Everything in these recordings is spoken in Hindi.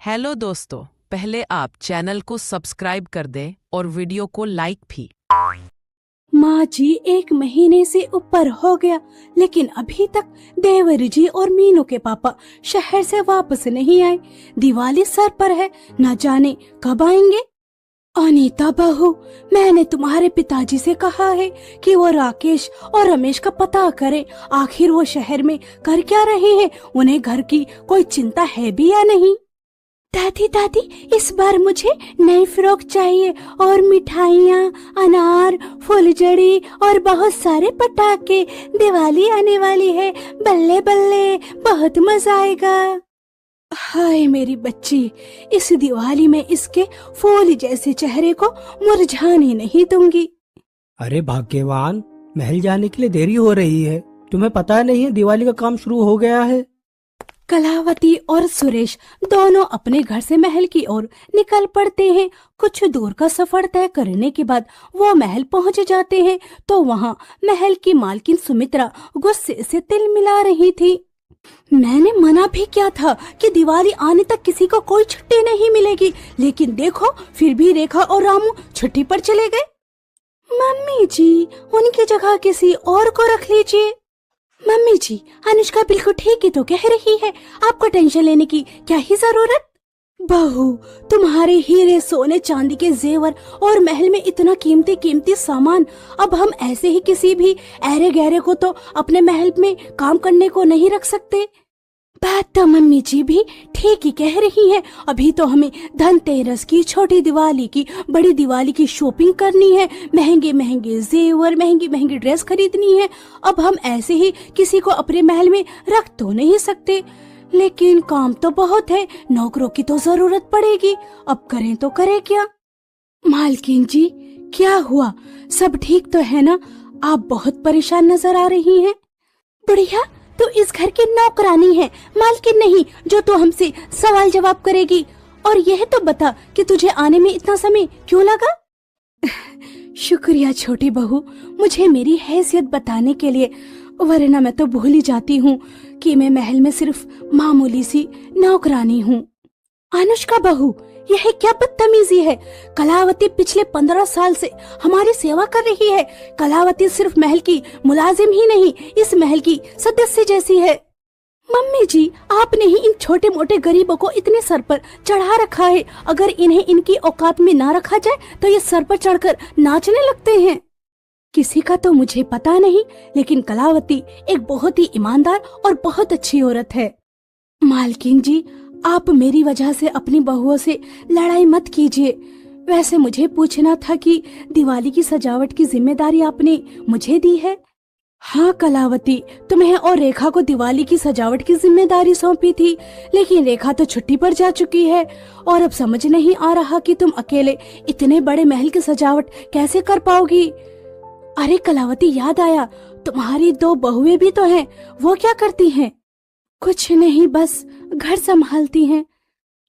हेलो दोस्तों, पहले आप चैनल को सब्सक्राइब कर दें और वीडियो को लाइक भी। माँ जी 1 महीने से ऊपर हो गया, लेकिन अभी तक देवर जी और मीनू के पापा शहर से वापस नहीं आए। दिवाली सर पर है, न जाने कब आएंगे। अनीता बहू, मैंने तुम्हारे पिताजी से कहा है कि वो राकेश और रमेश का पता करें। आखिर वो शहर में कर क्या रहे हैं, उन्हें घर की कोई चिंता है भी या नहीं। दादी दादी, इस बार मुझे नई फ्रॉक चाहिए और मिठाइयाँ, अनार, फुलझड़ी और बहुत सारे पटाखे। दिवाली आने वाली है, बल्ले बल्ले, बहुत मजा आएगा। हाय मेरी बच्ची, इस दिवाली में इसके फूल जैसे चेहरे को मुरझाने नहीं दूंगी। अरे भाग्यवान, महल जाने के लिए देरी हो रही है। तुम्हें पता नहीं है दिवाली का काम शुरू हो गया है। कलावती और सुरेश दोनों अपने घर से महल की ओर निकल पड़ते हैं। कुछ दूर का सफर तय करने के बाद वो महल पहुंच जाते हैं तो वहां महल की मालकिन सुमित्रा गुस्से से तिल मिला रही थी। मैंने मना भी किया था कि दिवाली आने तक किसी को कोई छुट्टी नहीं मिलेगी, लेकिन देखो फिर भी रेखा और रामू छुट्टी पर चले गए। मम्मी जी, उनकी जगह किसी और को रख लीजिए। मम्मी जी, अनुष्का बिल्कुल ठीक ही तो कह रही है, आपको टेंशन लेने की क्या ही जरूरत। बहू, तुम्हारे हीरे, सोने, चांदी के जेवर और महल में इतना कीमती कीमती सामान, अब हम ऐसे ही किसी भी ऐरे गहरे को तो अपने महल में काम करने को नहीं रख सकते। बात तो मम्मी जी भी ठीक ही कह रही है। अभी तो हमें धनतेरस की, छोटी दिवाली की, बड़ी दिवाली की शॉपिंग करनी है, महंगे महंगे जेवर, महंगी महंगी ड्रेस खरीदनी है। अब हम ऐसे ही किसी को अपने महल में रख तो नहीं सकते, लेकिन काम तो बहुत है, नौकरों की तो जरूरत पड़ेगी। अब करें तो करें क्या। मालकिन जी, क्या हुआ, सब ठीक तो है ना? आप बहुत परेशान नजर आ रही हैं। बुढ़िया, तू इस घर की नौकरानी है, मालकिन नहीं, जो तू हमसे सवाल जवाब करेगी। और यह तो बता कि तुझे आने में इतना समय क्यों लगा। शुक्रिया छोटी बहू, मुझे मेरी हैसियत बताने के लिए, वरना मैं तो भूल ही जाती हूँ कि मैं महल में सिर्फ मामूली सी नौकरानी हूँ। अनुष्का बहू, यह क्या बदतमीजी है। कलावती पिछले 15 साल से हमारी सेवा कर रही है। कलावती सिर्फ महल की मुलाजिम ही नहीं, इस महल की सदस्य जैसी है। मम्मी जी, आपने ही इन छोटे मोटे गरीबों को इतने सर पर चढ़ा रखा है। अगर इन्हें इनकी औकात में ना रखा जाए तो ये सर पर चढ़कर नाचने लगते हैं। किसी का तो मुझे पता नहीं, लेकिन कलावती एक बहुत ही ईमानदार और बहुत अच्छी औरत है। मालकिन जी, आप मेरी वजह से अपनी बहुओं से लड़ाई मत कीजिए। वैसे मुझे पूछना था कि दिवाली की सजावट की जिम्मेदारी आपने मुझे दी है। हाँ कलावती, तुम्हें और रेखा को दिवाली की सजावट की जिम्मेदारी सौंपी थी, लेकिन रेखा तो छुट्टी पर जा चुकी है और अब समझ नहीं आ रहा कि तुम अकेले इतने बड़े महल की सजावट कैसे कर पाओगी। अरे कलावती, याद आया, तुम्हारी 2 बहुएं भी तो हैं, वो क्या करती हैं? कुछ नहीं, बस घर संभालती हैं।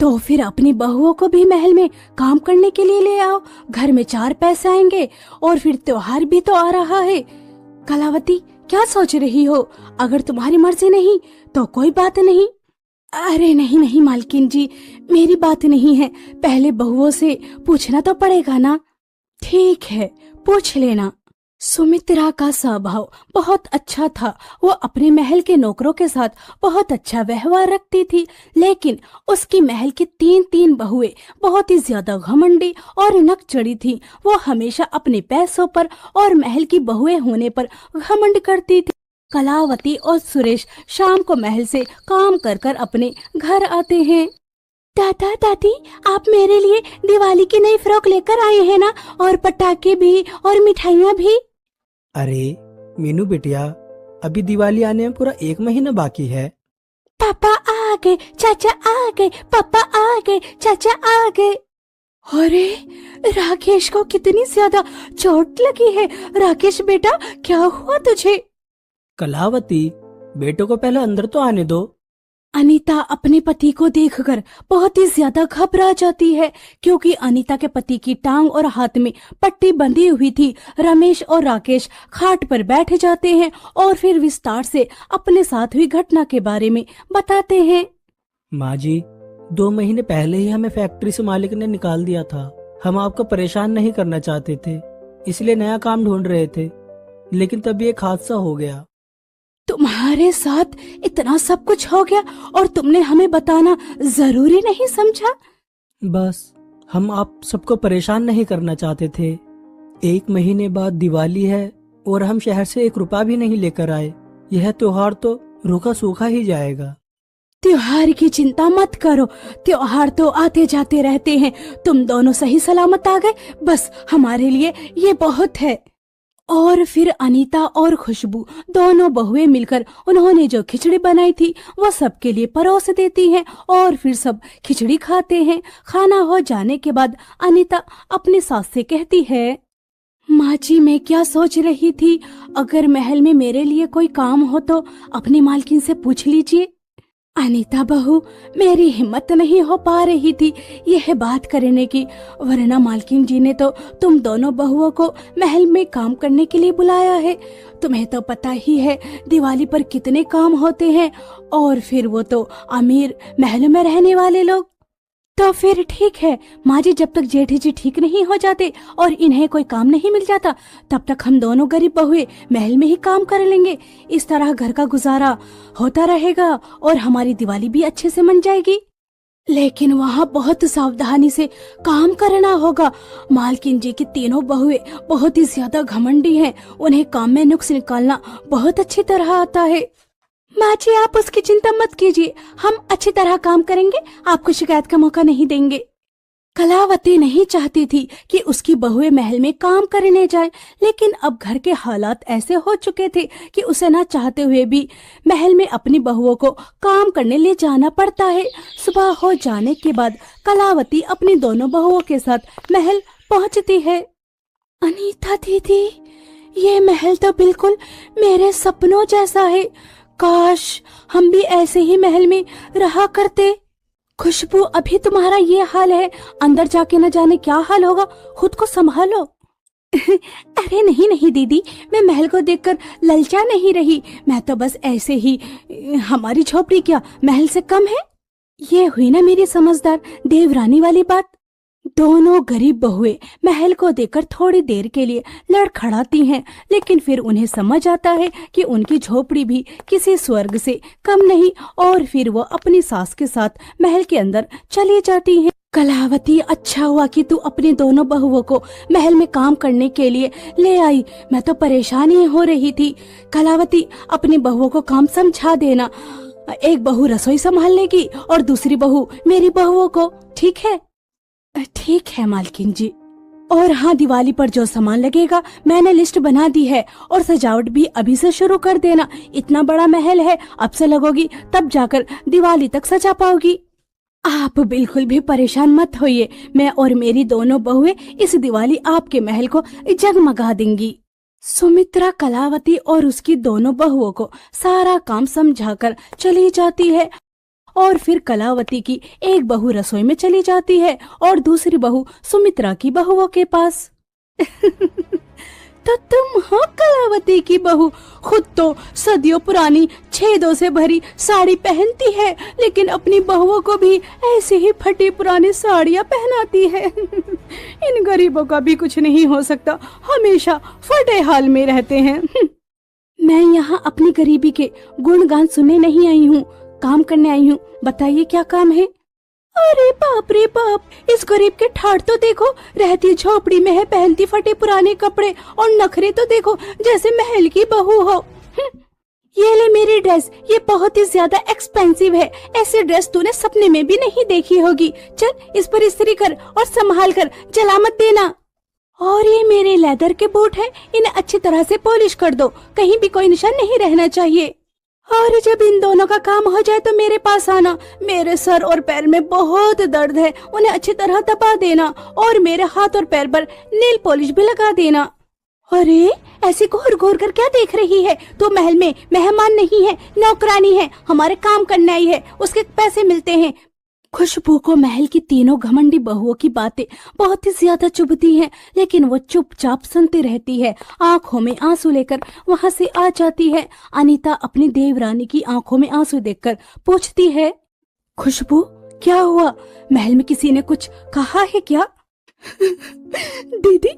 तो फिर अपनी बहुओं को भी महल में काम करने के लिए ले आओ, घर में 4 पैसे आएंगे और फिर त्योहार भी तो आ रहा है। कलावती, क्या सोच रही हो? अगर तुम्हारी मर्जी नहीं तो कोई बात नहीं। अरे नहीं नहीं मालकिन जी, मेरी बात नहीं है, पहले बहुओं से पूछना तो पड़ेगा ना। ठीक है, पूछ लेना। सुमित्रा का स्वभाव बहुत अच्छा था, वो अपने महल के नौकरों के साथ बहुत अच्छा व्यवहार रखती थी, लेकिन उसकी महल की 3 बहुएं बहुत ही ज्यादा घमंडी और नक चढ़ी थी। वो हमेशा अपने पैसों पर और महल की बहुएं होने पर घमंड करती थी। कलावती और सुरेश शाम को महल से काम कर कर अपने घर आते हैं। दादा दादी, आप मेरे लिए दिवाली की नई फ्रॉक लेकर आए हैं ना, और पटाखे भी और मिठाइयाँ भी। अरे मीनू बिटिया, अभी दिवाली आने में पूरा 1 महीना बाकी है। पापा आ गए, चाचा आ गए, पापा आ गए, चाचा आ गए। अरे राकेश को कितनी ज्यादा चोट लगी है। राकेश बेटा, क्या हुआ तुझे? कलावती, बेटों को पहले अंदर तो आने दो। अनीता अपने पति को देखकर बहुत ही ज्यादा घबरा जाती है, क्योंकि अनीता के पति की टांग और हाथ में पट्टी बंधी हुई थी। रमेश और राकेश खाट पर बैठ जाते हैं और फिर विस्तार से अपने साथ हुई घटना के बारे में बताते हैं। माँ जी, 2 महीने पहले ही हमें फैक्ट्री से मालिक ने निकाल दिया था। हम आपको परेशान नहीं करना चाहते थे, इसलिए नया काम ढूंढ रहे थे, लेकिन तभी एक हादसा हो गया। तुम्हारे साथ इतना सब कुछ हो गया और तुमने हमें बताना जरूरी नहीं समझा? बस हम आप सबको परेशान नहीं करना चाहते थे। 1 महीने बाद दिवाली है और हम शहर से 1 रुपया भी नहीं लेकर आए। यह त्योहार तो रूखा सूखा ही जाएगा। त्योहार की चिंता मत करो, त्योहार तो आते जाते रहते हैं। तुम दोनों सही सलामत आ गए, बस हमारे लिए ये बहुत है। और फिर अनीता और खुशबू दोनों बहुएं मिलकर उन्होंने जो खिचड़ी बनाई थी वो सबके लिए परोस देती हैं और फिर सब खिचड़ी खाते हैं। खाना हो जाने के बाद अनीता अपनी सास से कहती है, माँ जी मैं क्या सोच रही थी, अगर महल में मेरे लिए कोई काम हो तो अपनी मालकिन से पूछ लीजिए। अनीता बहू, मेरी हिम्मत नहीं हो पा रही थी यह बात करने की, वरना मालकिन जी ने तो तुम दोनों बहुओं को महल में काम करने के लिए बुलाया है। तुम्हें तो पता ही है दिवाली पर कितने काम होते हैं, और फिर वो तो अमीर महल में रहने वाले लोग। तो फिर ठीक है माँ जी, जब तक जेठी जी ठीक नहीं हो जाते और इन्हें कोई काम नहीं मिल जाता तब तक हम दोनों गरीब बहुए महल में ही काम कर लेंगे। इस तरह घर का गुजारा होता रहेगा और हमारी दिवाली भी अच्छे से मन जाएगी। लेकिन वहाँ बहुत सावधानी से काम करना होगा। मालकिन जी की तीनों बहुए बहुत ही ज्यादा घमंडी हैं, उन्हें काम में नुक्स निकालना बहुत अच्छी तरह आता है। माँ जी आप उसकी चिंता मत कीजिए, हम अच्छी तरह काम करेंगे, आपको शिकायत का मौका नहीं देंगे। कलावती नहीं चाहती थी कि उसकी बहुएं महल में काम करने जाए, लेकिन अब घर के हालात ऐसे हो चुके थे कि उसे ना चाहते हुए भी महल में अपनी बहुओं को काम करने ले जाना पड़ता है। सुबह हो जाने के बाद कलावती अपनी दोनों बहुओं के साथ महल पहुंचती है। अनीता दीदी, ये महल तो बिल्कुल मेरे सपनों जैसा है, काश हम भी ऐसे ही महल में रहा करते। खुशबू अभी तुम्हारा ये हाल है, अंदर जाके न जाने क्या हाल होगा, खुद को संभालो। अरे नहीं नहीं दीदी, मैं महल को देखकर ललचा नहीं रही, मैं तो बस ऐसे ही। हमारी झोपड़ी क्या महल से कम है? ये हुई ना मेरी समझदार देवरानी वाली बात। दोनों गरीब बहुएं महल को देखकर थोड़ी देर के लिए लड़खड़ाती हैं, लेकिन फिर उन्हें समझ आता है कि उनकी झोपड़ी भी किसी स्वर्ग से कम नहीं, और फिर वो अपनी सास के साथ महल के अंदर चली जाती हैं। कलावती, अच्छा हुआ कि तू अपनी दोनों बहुओं को महल में काम करने के लिए ले आई, मैं तो परेशान ही हो रही थी। कलावती, अपनी बहुओं को काम समझा देना, एक बहू रसोई संभाल लेगी और दूसरी बहू मेरी बहुओं को, ठीक है? ठीक है मालकिन जी। और हाँ, दिवाली पर जो सामान लगेगा मैंने लिस्ट बना दी है, और सजावट भी अभी से शुरू कर देना। इतना बड़ा महल है, अब से लगोगी तब जाकर दिवाली तक सजा पाओगी। आप बिल्कुल भी परेशान मत होइए, मैं और मेरी दोनों बहुएं इस दिवाली आपके महल को जगमगा देंगी। सुमित्रा कलावती और उसकी दोनों बहुओं को सारा काम समझाकर चली जाती है, और फिर कलावती की एक बहू रसोई में चली जाती है और दूसरी बहू सुमित्रा की बहुओं के पास। तो तुम हो कलावती की बहू, खुद तो सदियों पुरानी छेदों से भरी साड़ी पहनती है, लेकिन अपनी बहुओं को भी ऐसे ही फटी पुरानी साड़ियां पहनाती है। इन गरीबों का भी कुछ नहीं हो सकता, हमेशा फटे हाल में रहते हैं। मैं यहाँ अपनी गरीबी के गुणगान सुनने नहीं आई हूँ, काम करने आई हूँ। बताइए क्या काम है? अरे बाप रे बाप, इस गरीब के ठाठ तो देखो, रहती झोपड़ी में है, पहनती फटे पुराने कपड़े, और नखरे तो देखो जैसे महल की बहू हो। ये ले मेरी ड्रेस, ये बहुत ही ज्यादा एक्सपेंसिव है, ऐसी ड्रेस तूने सपने में भी नहीं देखी होगी। चल इस पर इस्त्री कर और संभाल कर, जला मत देना। और ये मेरे लेदर के बूट है, इन्हें अच्छी तरह से पॉलिश कर दो, कहीं भी कोई निशान नहीं रहना चाहिए। और जब इन दोनों का काम हो जाए तो मेरे पास आना, मेरे सर और पैर में बहुत दर्द है, उन्हें अच्छी तरह दबा देना, और मेरे हाथ और पैर पर नेल पॉलिश भी लगा देना। अरे ऐसे घूर घूर कर क्या देख रही है? तो महल में मेहमान नहीं है, नौकरानी है, हमारे काम करने आई है, उसके पैसे मिलते हैं। खुशबू को महल की तीनों घमंडी बहुओं की बातें बहुत ही ज्यादा चुभती हैं, लेकिन वो चुपचाप सुनती रहती है। आंखों में आंसू लेकर वहां से आ जाती है। अनीता अपनी देवरानी की आंखों में आंसू देखकर पूछती है, खुशबू क्या हुआ? महल में किसी ने कुछ कहा है क्या? दीदी,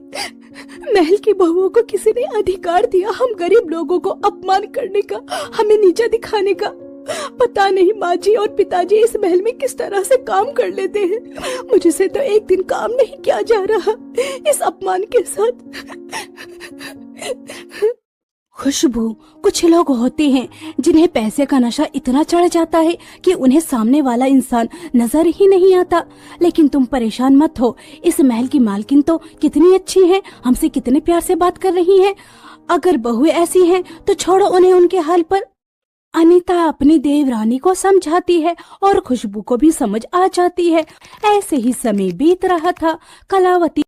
महल की बहुओं को किसी ने अधिकार दिया हम गरीब लोगों को अपमान करने का, हमें नीचा दिखाने का। पता नहीं माँ जी और पिताजी इस महल में किस तरह से काम कर लेते हैं। मुझसे तो एक दिन काम नहीं किया जा रहा इस अपमान के साथ। खुशबू, कुछ लोग होते हैं जिन्हें पैसे का नशा इतना चढ़ जाता है कि उन्हें सामने वाला इंसान नजर ही नहीं आता। लेकिन तुम परेशान मत हो, इस महल की मालकिन तो कितनी अच्छी है, हमसे कितने प्यार से बात कर रही है। अगर बहुएं ऐसी हैं तो छोड़ो उन्हें उनके हाल पर। अनीता अपनी देवरानी को समझाती है और खुशबू को भी समझ आ जाती है। ऐसे ही समय बीत रहा था। कलावती